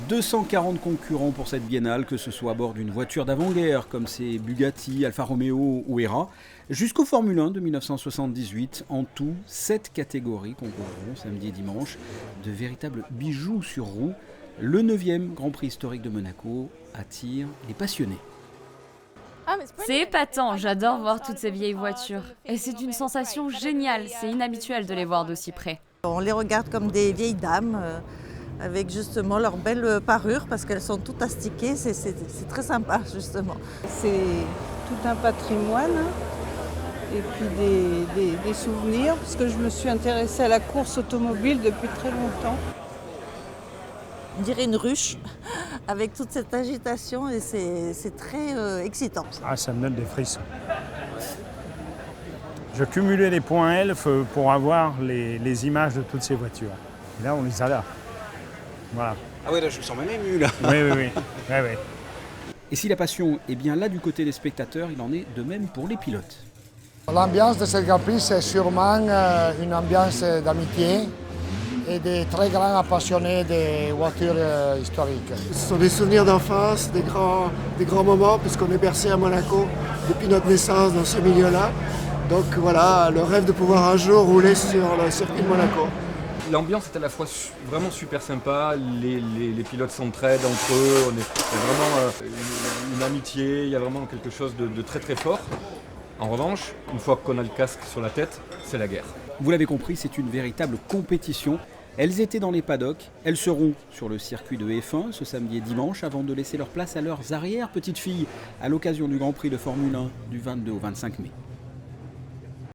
240 concurrents pour cette biennale, que ce soit à bord d'une voiture d'avant-guerre comme ces Bugatti, Alfa Romeo ou Hera, jusqu'au Formule 1 de 1978. En tout, 7 catégories concourront samedi et dimanche, de véritables bijoux sur roue. Le 9e Grand Prix historique de Monaco attire les passionnés. C'est épatant, j'adore voir toutes ces vieilles voitures. Et c'est une sensation géniale, c'est inhabituel de les voir d'aussi près. On les regarde comme des vieilles dames, avec justement leur belle parure, parce qu'elles sont toutes astiquées, c'est très sympa justement. C'est tout un patrimoine et puis des souvenirs, parce que je me suis intéressée à la course automobile depuis très longtemps. On dirait une ruche avec toute cette agitation et c'est très excitant. Ah, ça me donne des frissons. Je cumulais les points ELF pour avoir les images de toutes ces voitures. Et là, on les a là. Voilà. Ah ouais, là je me sens même ému là. Oui. Et si la passion est bien là du côté des spectateurs, il en est de même pour les pilotes. L'ambiance de ce Grand Prix, c'est sûrement une ambiance d'amitié et de très grands passionnés des voitures historiques. Ce sont des souvenirs d'enfance, des grands moments, puisqu'on est bercé à Monaco depuis notre naissance dans ce milieu-là. Donc voilà, le rêve de pouvoir un jour rouler sur le circuit de Monaco. L'ambiance est à la fois vraiment super sympa, les pilotes s'entraident entre eux, il y a vraiment une amitié, il y a vraiment quelque chose de très très fort. En revanche, une fois qu'on a le casque sur la tête, c'est la guerre. Vous l'avez compris, c'est une véritable compétition. Elles étaient dans les paddocks, elles seront sur le circuit de F1 ce samedi et dimanche avant de laisser leur place à leurs arrière-petites filles à l'occasion du Grand Prix de Formule 1 du 22 au 25 mai.